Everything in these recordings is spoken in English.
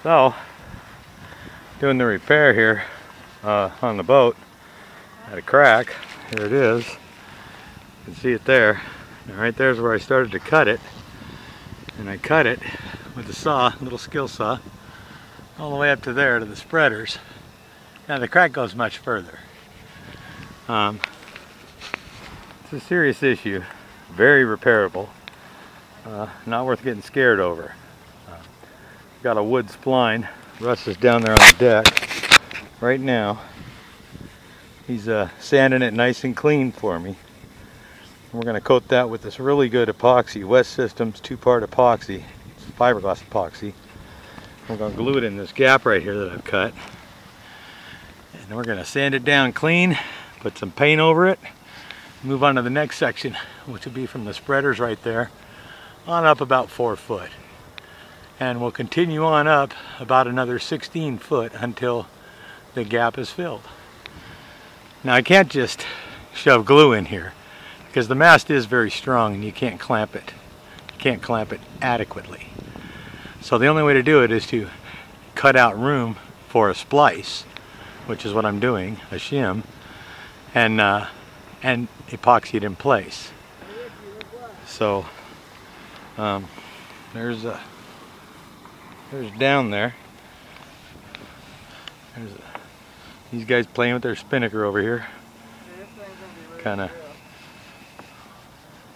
So, doing the repair here on the boat. Had a crack. Here it is. You can see it there. And right there's where I started to cut it. And I cut it with a saw, a little skill saw, all the way up to there to the spreaders. Now the crack goes much further. It's a serious issue, very repairable, not worth getting scared over. Got a wood spline. Russ is down there on the deck right now. He's sanding it nice and clean for me. We're going to coat that with this really good epoxy, West Systems 2-part epoxy. It's fiberglass epoxy. We're going to glue it in this gap right here that I've cut. And then we're going to sand it down clean, put some paint over it, move on to the next section, which will be from the spreaders right there on up about 4 foot. And we'll continue on up about another 16 foot until the gap is filled. Now I can't just shove glue in here because the mast is very strong and you can't clamp it. You can't clamp it adequately. So the only way to do it is to cut out room for a splice, which is what I'm doing, a shim, and epoxy it in place. So there's down there. There's these guys playing with their spinnaker over here. Kind of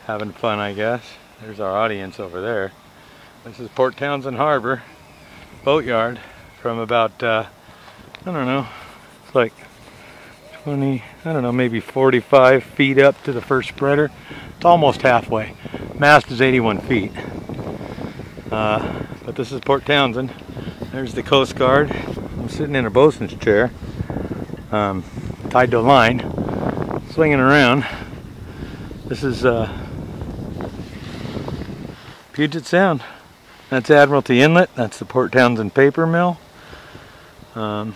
having fun, I guess. There's our audience over there. This is Port Townsend Harbor boatyard from about, I don't know, it's like 20, I don't know, maybe 45 feet up to the first spreader. It's almost halfway. Mast is 81 feet. But this is Port Townsend. There's the Coast Guard. I'm sitting in a bosun's chair, tied to a line, swinging around. This is Puget Sound. That's Admiralty Inlet. That's the Port Townsend paper mill. I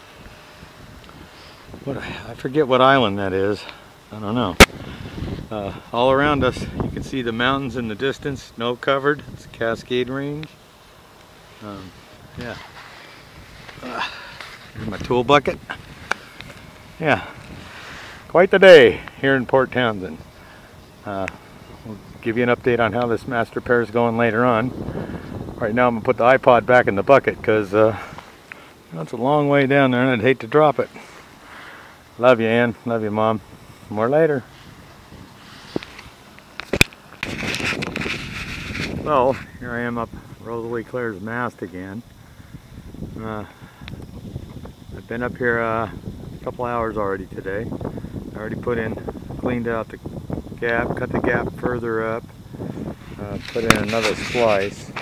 forget what island that is. I don't know. All around us, you can see the mountains in the distance, snow covered. It's a Cascade Range. Yeah. Here's my tool bucket. Yeah. Quite the day here in Port Townsend. We'll give you an update on how this mast repair is going later on. Right now I'm going to put the iPod back in the bucket because that's a long way down there and I'd hate to drop it. Love you, Ann. Love you, Mom. More later. So, here I am up Rosalie Clare's mast again. I've been up here a couple hours already today. I already cleaned out the gap, cut the gap further up, put in another splice.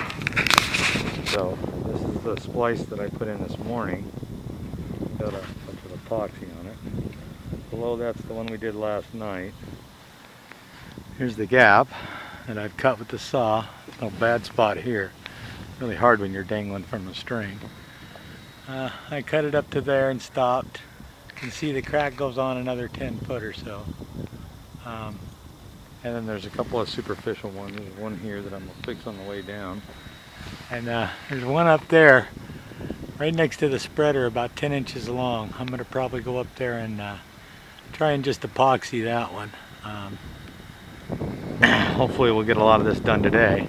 So, this is the splice that I put in this morning. Got a bunch of epoxy on it. Below that's the one we did last night. Here's the gap that I've cut with the saw. No bad spot here. Really hard when you're dangling from a string. I cut it up to there and stopped. You can see the crack goes on another 10 foot or so. And then there's a couple of superficial ones. There's one here that I'm going to fix on the way down. And there's one up there right next to the spreader about 10 inches long. I'm going to probably go up there and try and just epoxy that one. Hopefully we'll get a lot of this done today.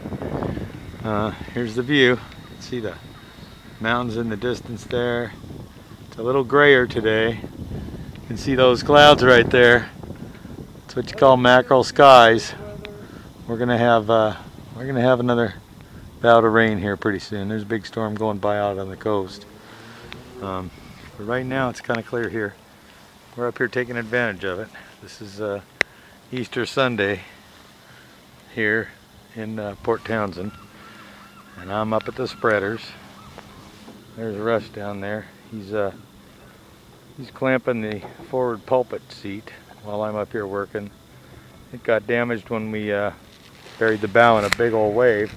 Here's the view. You can see the mountains in the distance there. It's a little grayer today. You can see those clouds right there. That's what you call mackerel skies. We're gonna have another bout of rain here pretty soon. There's a big storm going by out on the coast. But right now it's kind of clear here. We're up here taking advantage of it. This is Easter Sunday here in Port Townsend, and I'm up at the spreaders. There's Russ down there. He's clamping the forward pulpit seat while I'm up here working. It got damaged when we buried the bow in a big old wave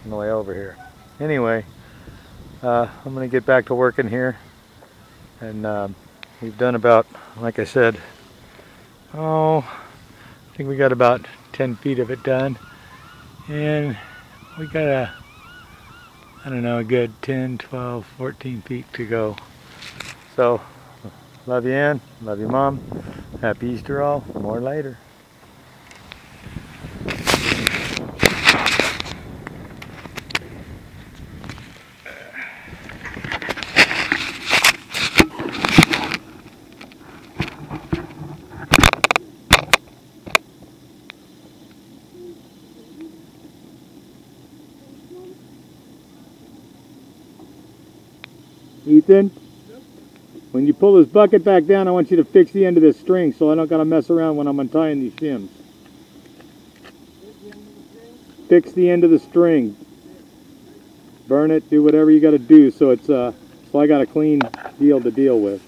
on the way over here. Anyway, I'm gonna get back to working here, and we've done about, like I said, I think we got about 10 feet of it done, and we got I don't know, a good 10, 12, 14 feet to go. So, love you, Ann. Love you, Mom. Happy Easter all. More later. Ethan, when you pull this bucket back down, I want you to fix the end of this string so I don't gotta mess around when I'm untying these shims. Fix the end of the string. Burn it, do whatever you gotta do so it's so I got a clean deal to deal with.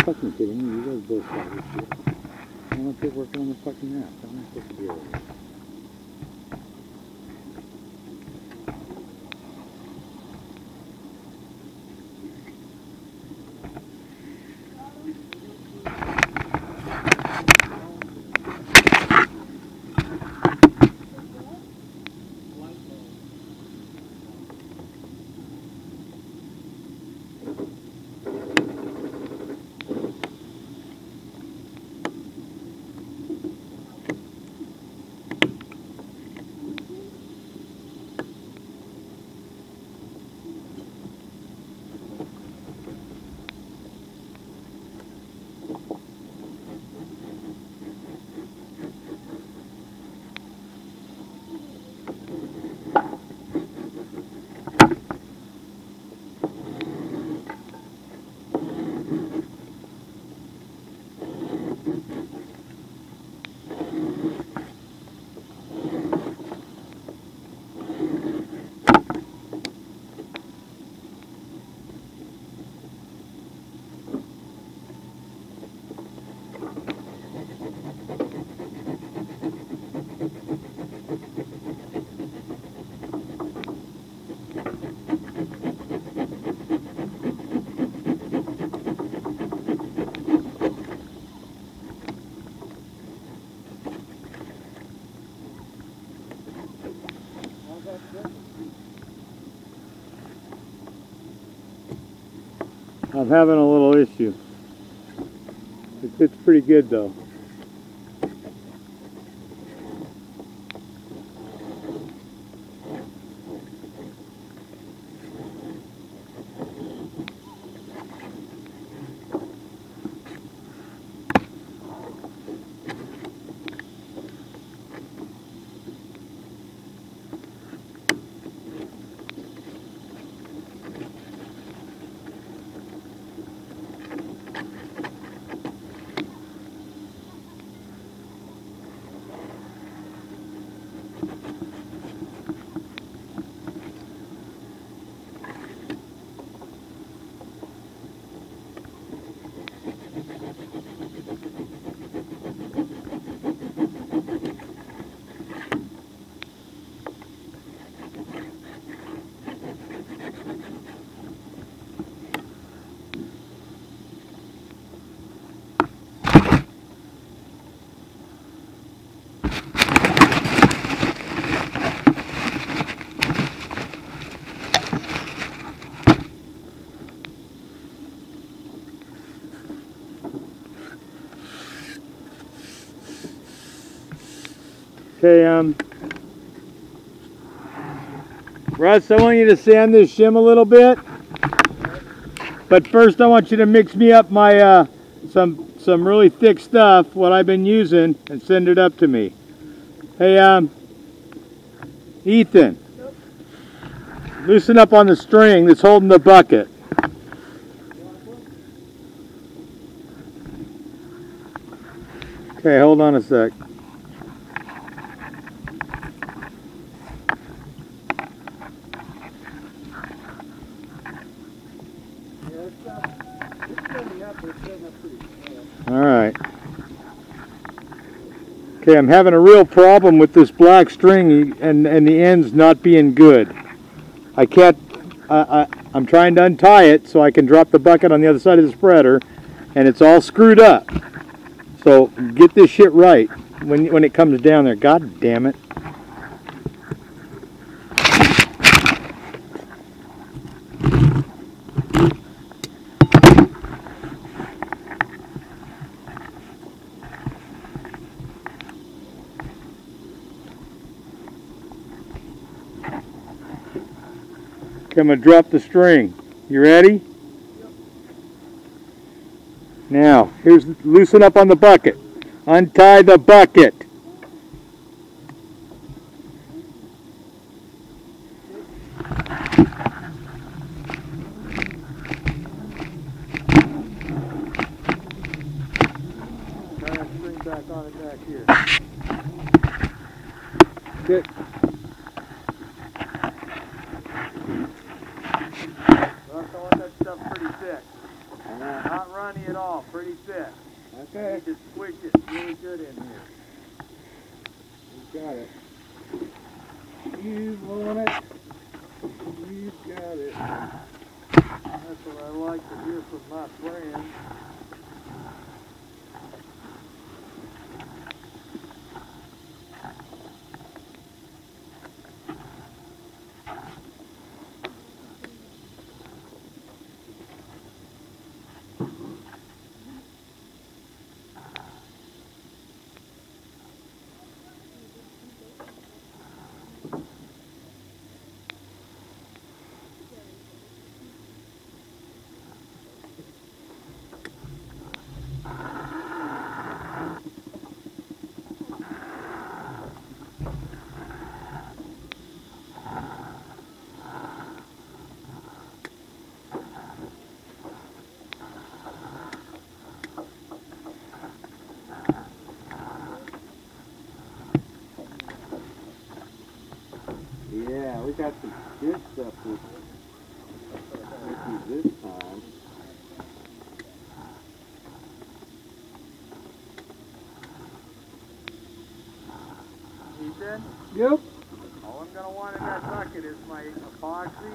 fucking kidding me? You guys both saw this shit. I want to working on the fucking map. I'm not supposed to be over here. I'm having a little issue. It fits pretty good though. Okay, Russ, I want you to sand this shim a little bit. But first I want you to mix me up my some really thick stuff, what I've been using, and send it up to me. Hey, Ethan, loosen up on the string that's holding the bucket. Okay, hold on a sec. Alright. Okay, I'm having a real problem with this black string and the ends not being good. I can't, I'm trying to untie it so I can drop the bucket on the other side of the spreader, and it's all screwed up. So get this shit right when it comes down there. God damn it. I'm going to drop the string. You ready? Yep. Now, loosen up on the bucket. Untie the bucket. Try that string back on it back here. Good. I want that stuff pretty thick. Not runny at all, pretty thick. Okay. You just squish it really good in here. You got it. You want it. You got it. That's what I like to hear from my friends. Yeah, we got some good stuff with you this time. Ethan? Yep. All I'm going to want in that bucket is my epoxy,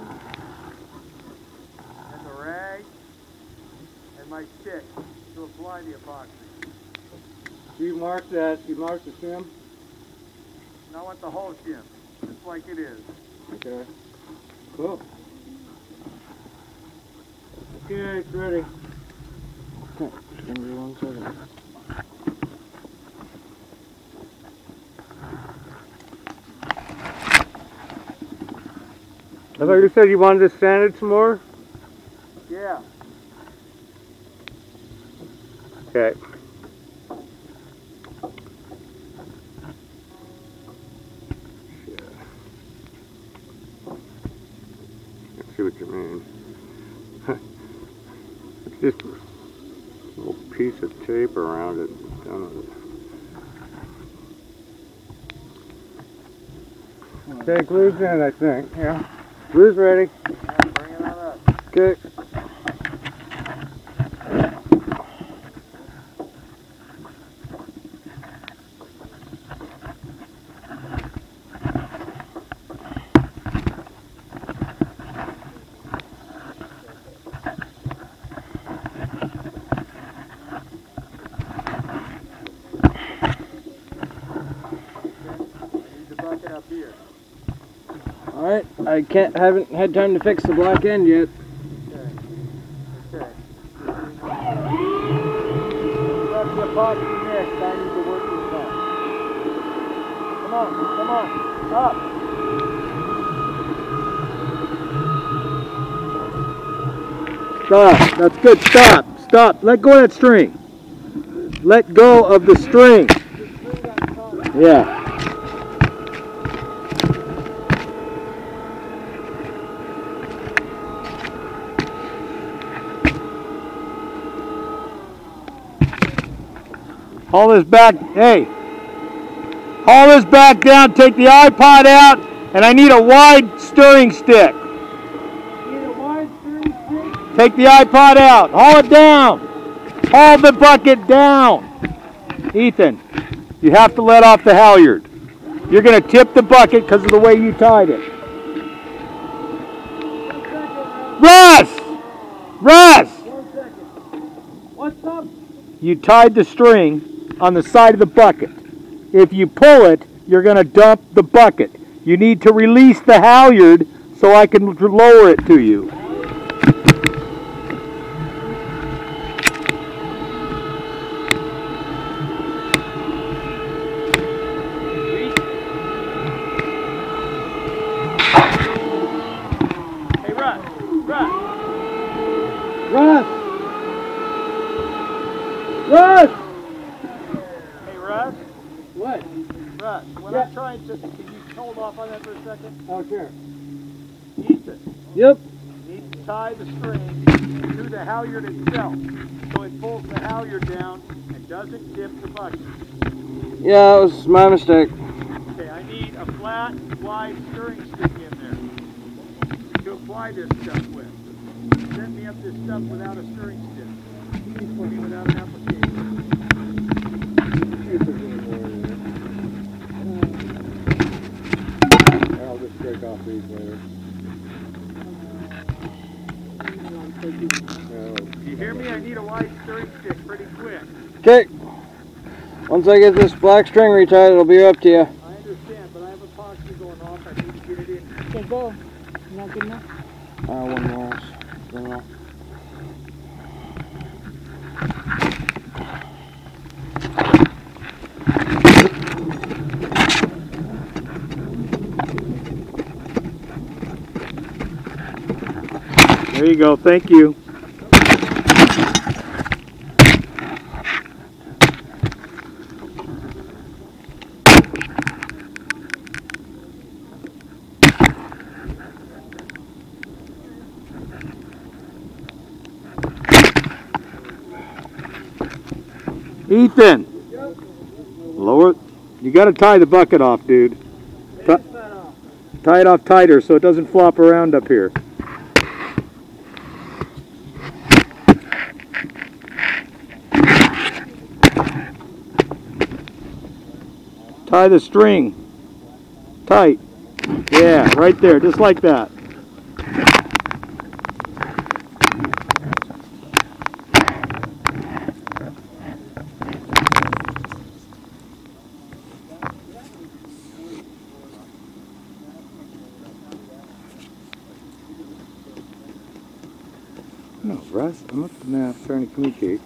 and the rag, and my stick to apply the epoxy. You marked that, you marked the shim? And I want the whole shim, just like it is. Okay. Cool. Okay, it's ready. Okay, give me 1 second. I thought you said you wanted to sand it some more? Yeah. Okay. I see what you mean. It's just a little piece of tape around it. Done with it. Okay, glue's in, I think. Yeah. Glue's ready. Yeah, bring it on up. Okay. Up here. All right, haven't had time to fix the black end yet. Okay. Okay. That's the epoxy mix. I need to work this out. Come on, up. Stop. That's good. Stop. Stop. Let go of that string. Let go of the string. Yeah. Haul this back. Hey. Haul this back down. Take the iPod out. And I need a wide stirring stick. Take the iPod out. Haul it down. Haul the bucket down. Ethan, you have to let off the halyard. You're going to tip the bucket because of the way you tied it. Russ! Russ! 1 second. What's up? You tied the string on the side of the bucket. If you pull it, you're going to dump the bucket. You need to release the halyard so I can lower it to you. Hey, Russ. Hey, Russ. What? Russ, when I'm trying to, can you hold off on that for a second? Oh, sure. Ethan. Yep. You need to tie the string to the halyard itself so it pulls the halyard down and doesn't tip the bucket. Yeah, that was my mistake. Okay, I need a flat, wide stirring stick in there to apply this stuff with. Send me up this stuff without a stirring stick. For me without an applicator. I'll just break off these later. You hear me? I need a wide stirring stick pretty quick. Okay. Once I get this black string retied, it'll be up to you. I understand, but I have epoxy going off. I need to get it in. Okay, go. Not good enough? One more. One more. There you go. Thank you. Ethan, lower. You got to tie the bucket off, dude. Tie it off tighter so it doesn't flop around up here. Tie the string tight. Yeah, right there, just like that. No, Russ, I'm up to now trying to communicate.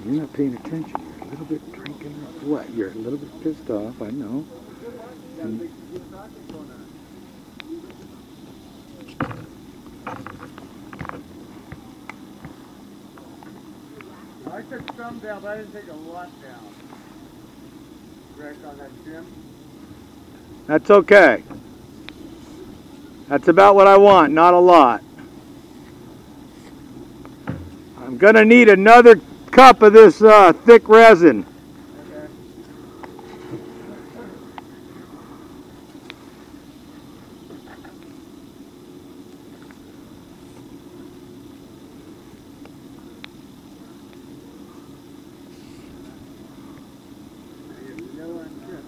You're not paying attention. You're a little bit drinking. What? You're a little bit pissed off, I know. And I took some down, but I didn't take a lot down. Greg, on that trim. That's okay. That's about what I want, not a lot. I'm gonna need another cup of this thick resin. Okay. Yellow and trim.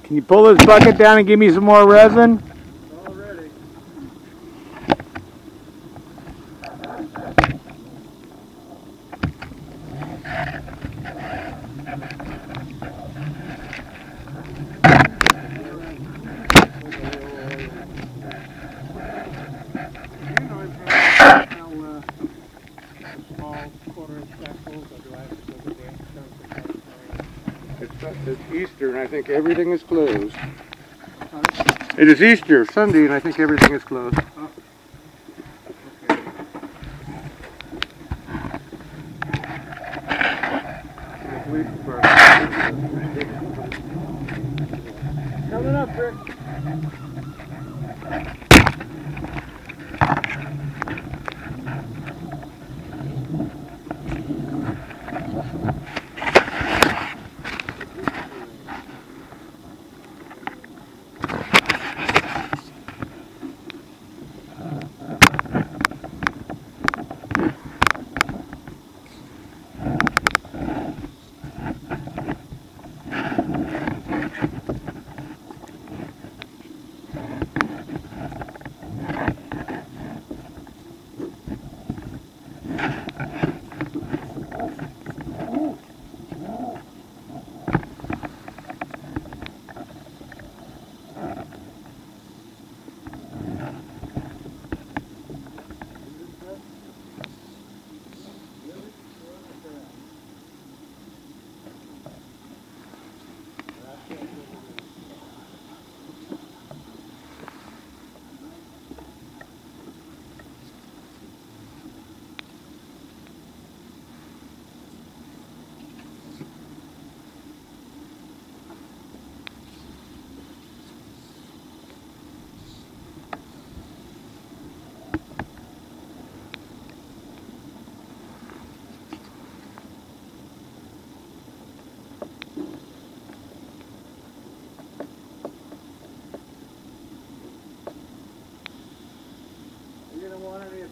Can you pull this bucket down and give me some more resin? Already. It's Easter and I think everything is closed. It is Easter Sunday and I think everything is closed. Coming up, Rick.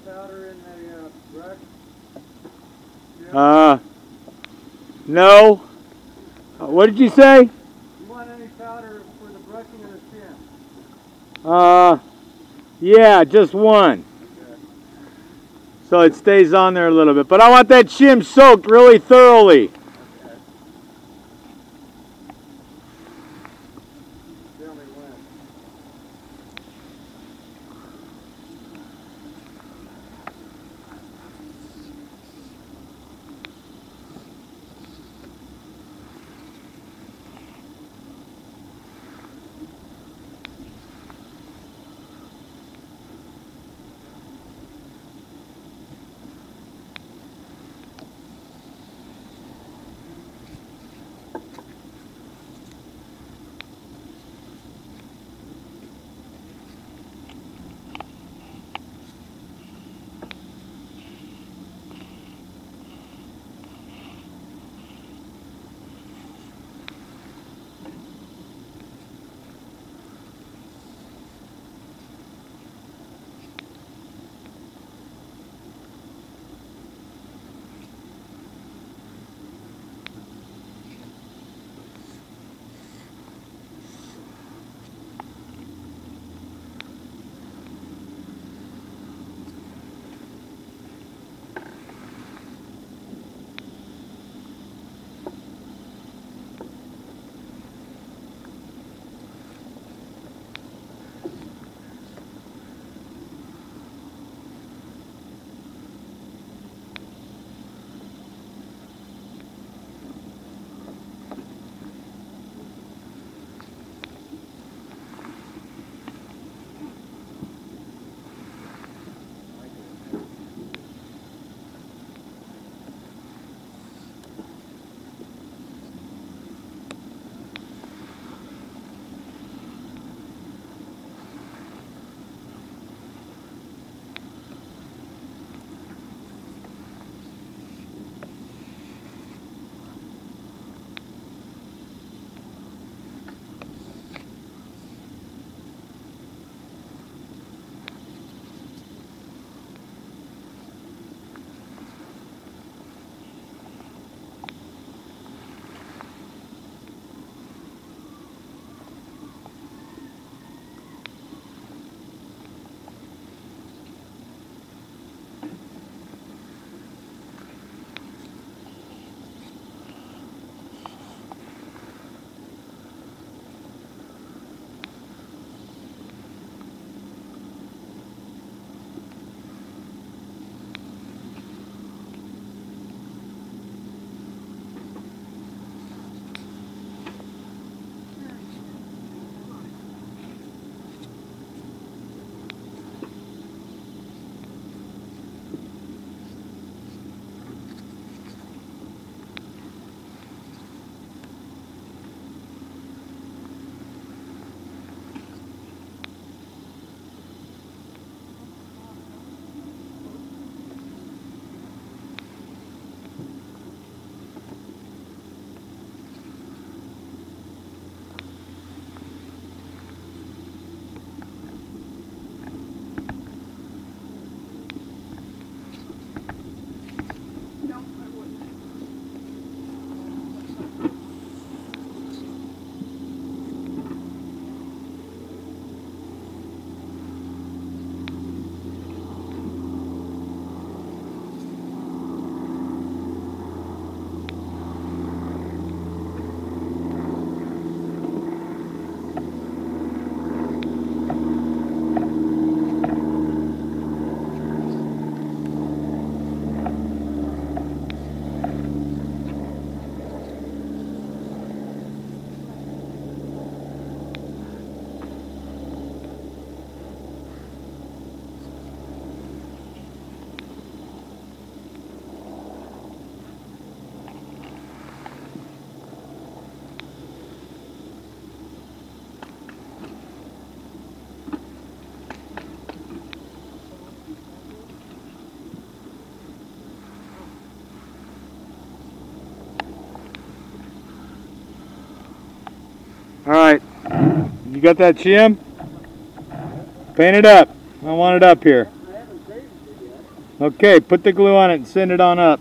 powder in the brush? No. What did you say? You want any powder for the brushing of the shim? Yeah, just one. Okay. So it stays on there a little bit. But I want that shim soaked really thoroughly. Okay. Tell me when. All right, you got that shim? Paint it up. I want it up here. I haven't saved it yet. Okay, put the glue on it and send it on up.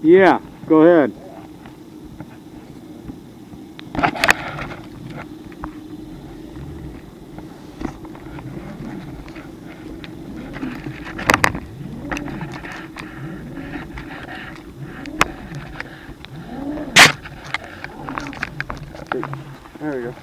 Yeah, go ahead. There we go.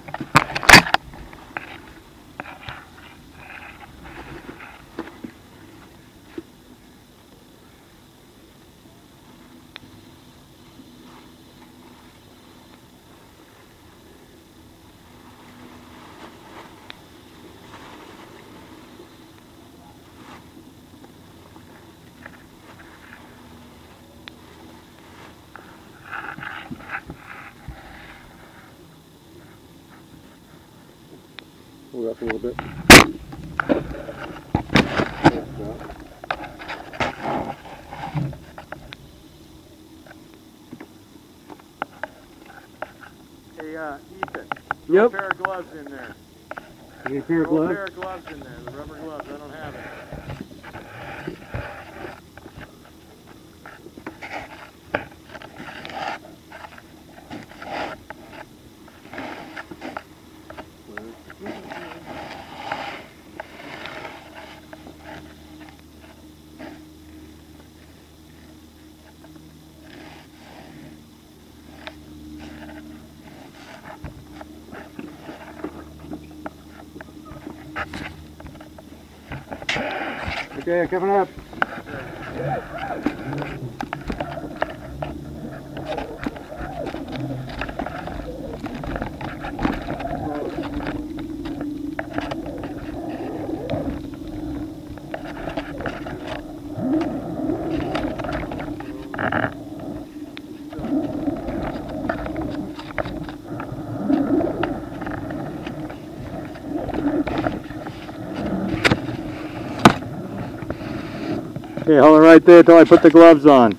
Pull it up a little bit. Hey, Ethan. Yep. Throw a pair of gloves in there. You get a pair of Throw a gloves? pair of gloves in there. The rubber gloves. I don't have it. Okay, coming up. Okay, hold it right there till I put the gloves on.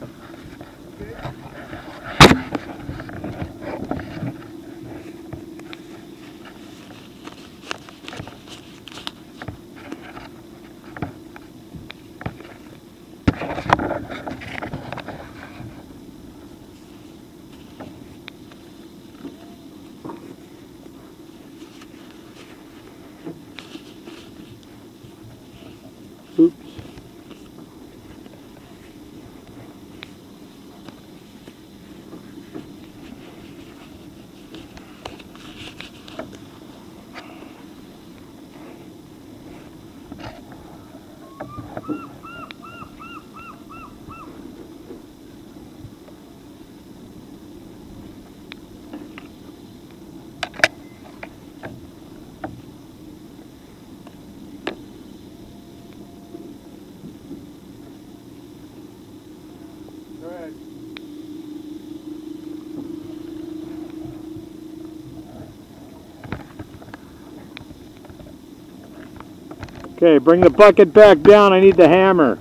Okay, bring the bucket back down. I need the hammer.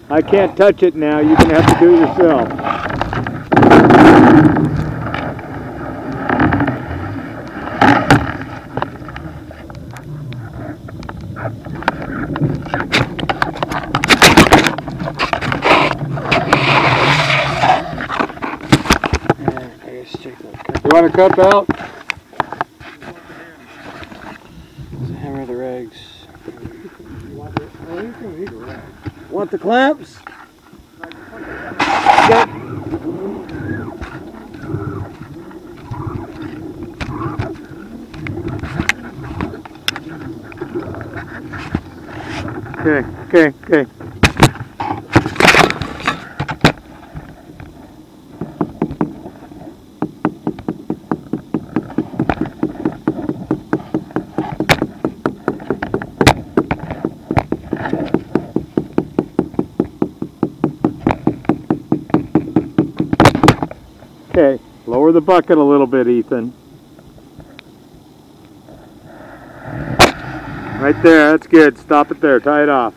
I can't touch it now. You're going to have to do it yourself. You want a cup out? Hammer the rags. Want the clamps? Okay. Okay, lower the bucket a little bit, Ethan. Right there, that's good. Stop it there, tie it off.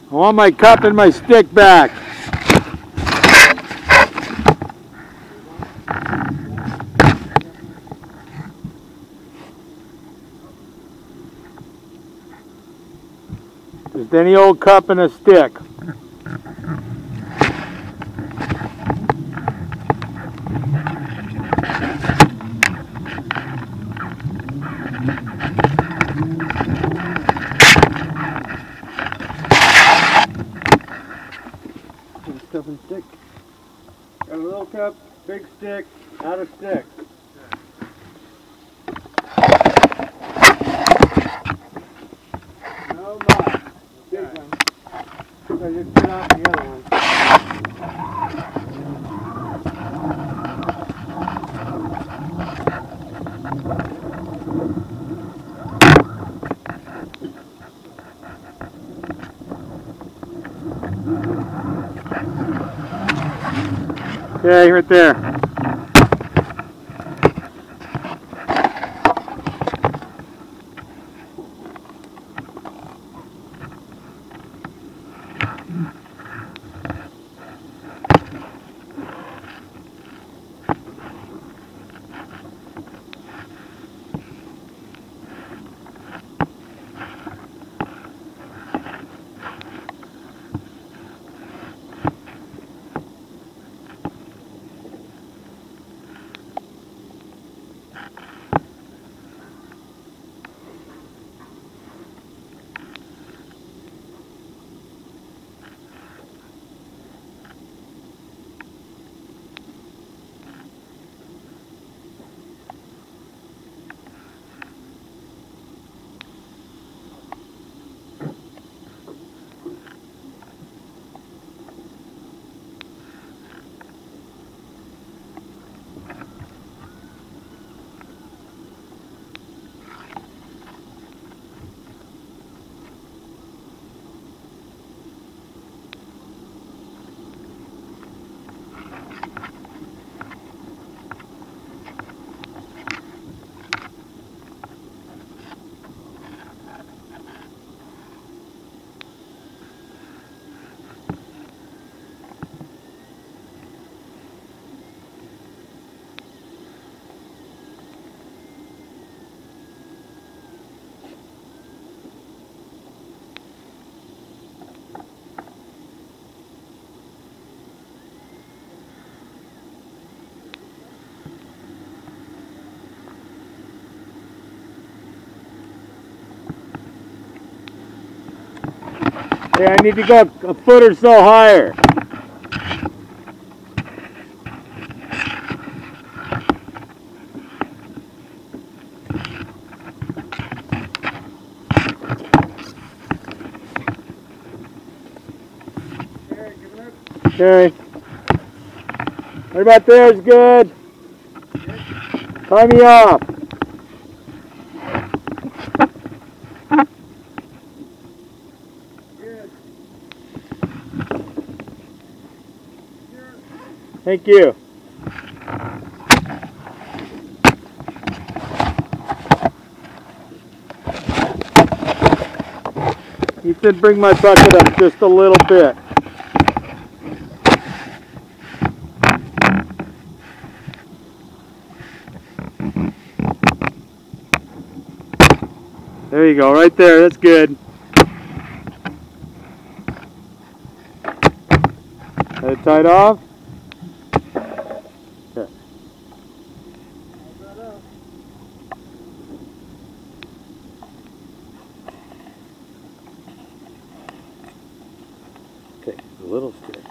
I want my cup and my stick back. Just any old cup and a stick. Cup and stick. Got a little cup, big stick, out of stick. No mast. Big one. So just get off the other one. Okay, right there. Okay, I need to go a foot or so higher. Okay. Right about there is good. Tie me off. Thank you. You should bring my bucket up just a little bit. There you go, right there, that's good. Got it tied off? Okay. Okay, the little sticks.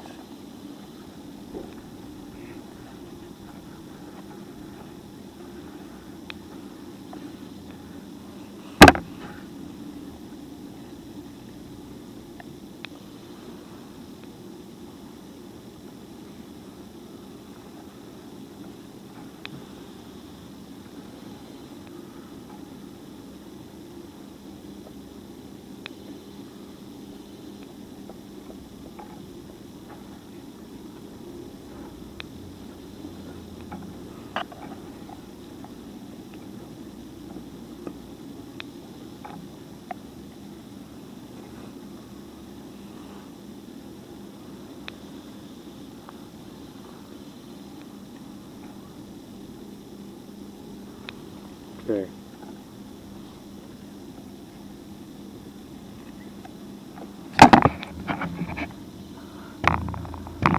Okay.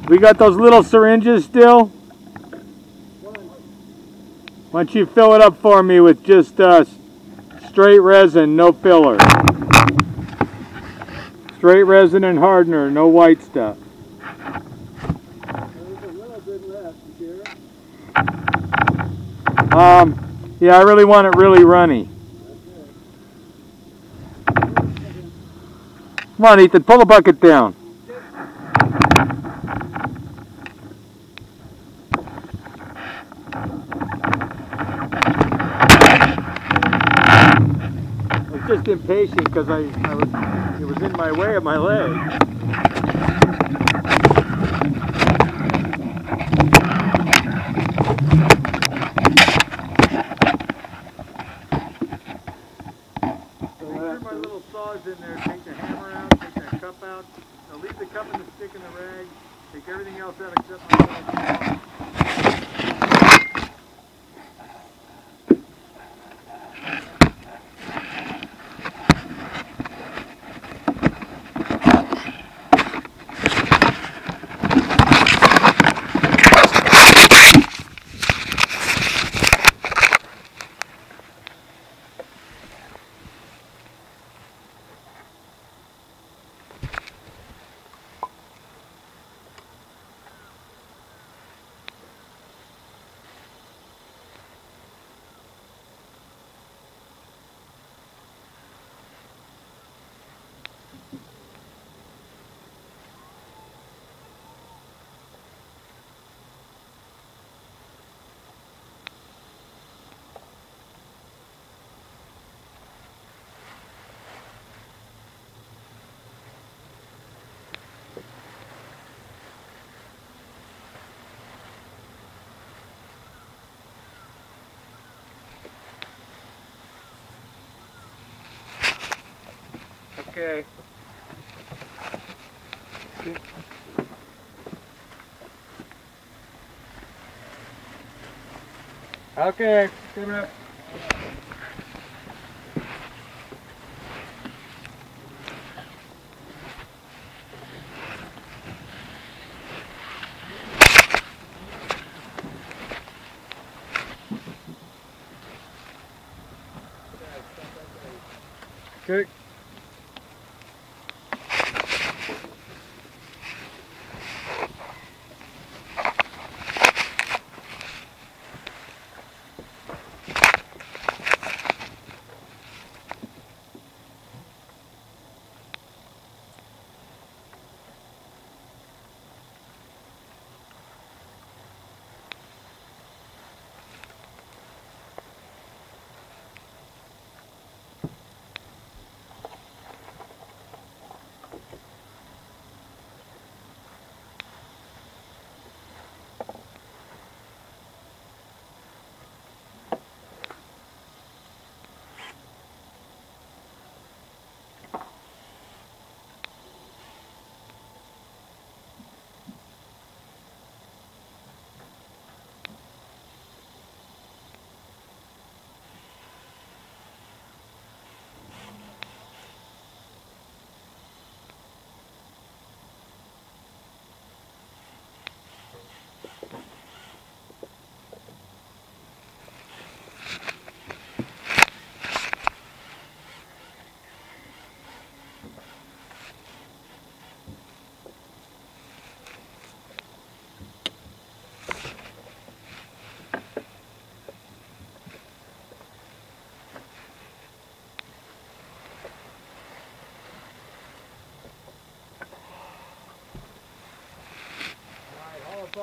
We got those little syringes still? Why don't you fill it up for me with just straight resin, no filler. Straight resin and hardener, no white stuff. There's a little bit left here. Yeah, I really want it really runny. Come on, Ethan, pull the bucket down. I was just impatient because it was in my way of my leg. My little saws in there, take the hammer out, take that cup out. Now leave the cup and the stick in the rag. Take everything else out except my little saw. Okay. Okay, coming up. Okay.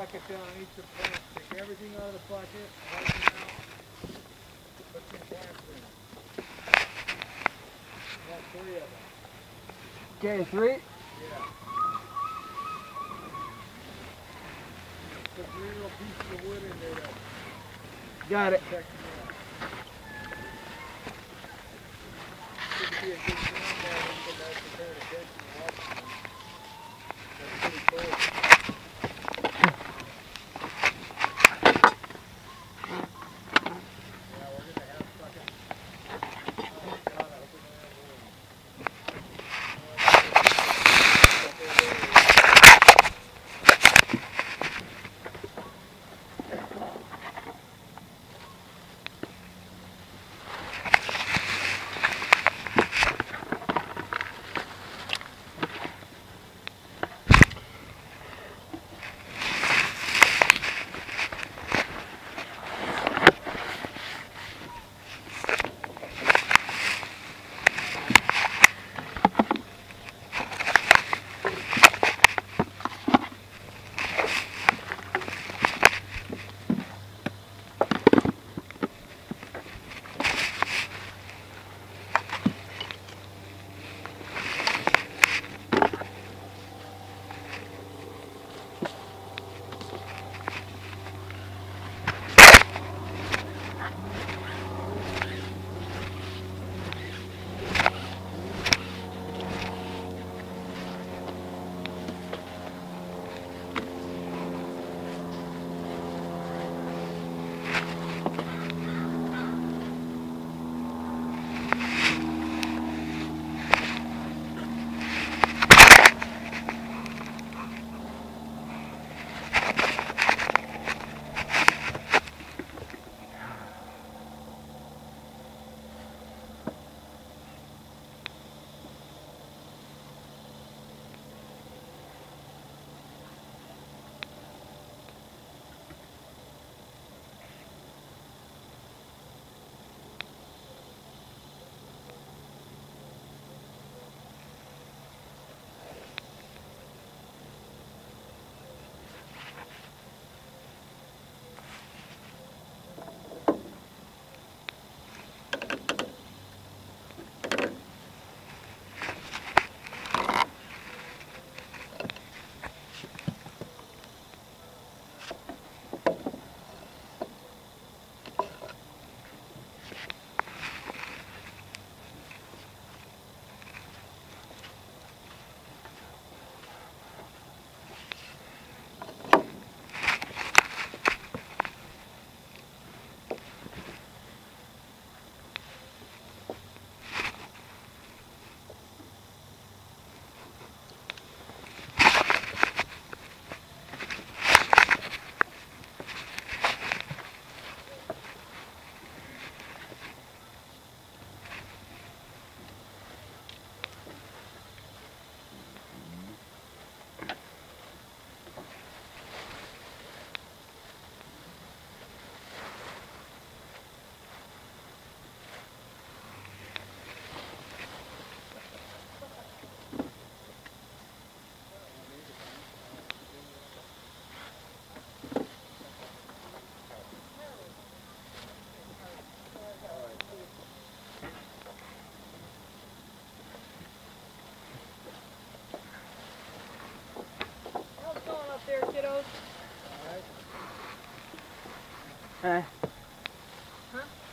bucket down on each of the plants. Take everything out of the bucket, wipe it out, put some plants in it. Got 3 of them. Okay, 3? Yeah. Put 3 little pieces of wood in there to Got it. protect them out. Should be a good ground there when you guys prepare to catch them and watch them. That's pretty cool.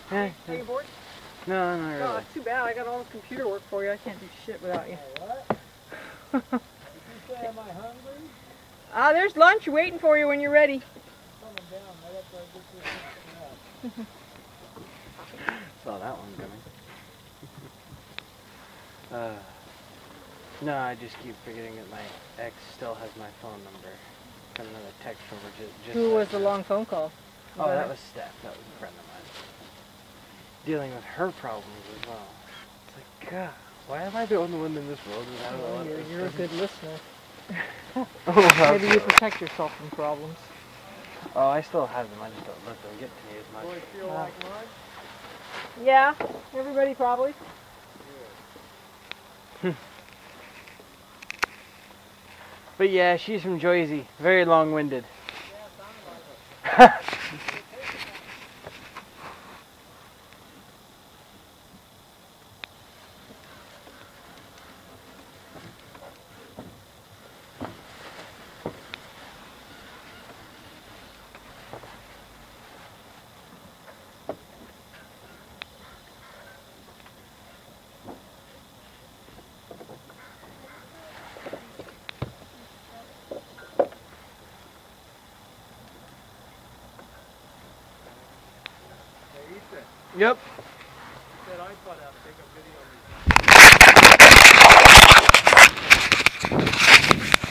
Huh? Are you bored? No, not really. Oh, it's too bad. I got all the computer work for you. I can't do shit without you. What? Did you say, am I hungry? There's lunch waiting for you when you're ready. Coming down right after I get this thing out. Saw that one coming. No, I just keep forgetting that my ex still has my phone number. Got another text from her just Who was like the that. long phone call? Oh, that was Steph. That was a friend of mine. Dealing with her problems as well. It's like, God, why am I the only one in this world without a lot of You're a good listener. Oh, Maybe you protect yourself from problems. Oh, I still have them. I just don't let them get to me as much. Boy, feel like lunch? Yeah, everybody probably. But yeah, she's from Jersey. Very long-winded. Yeah, Yep. That iPod out, take a video of me.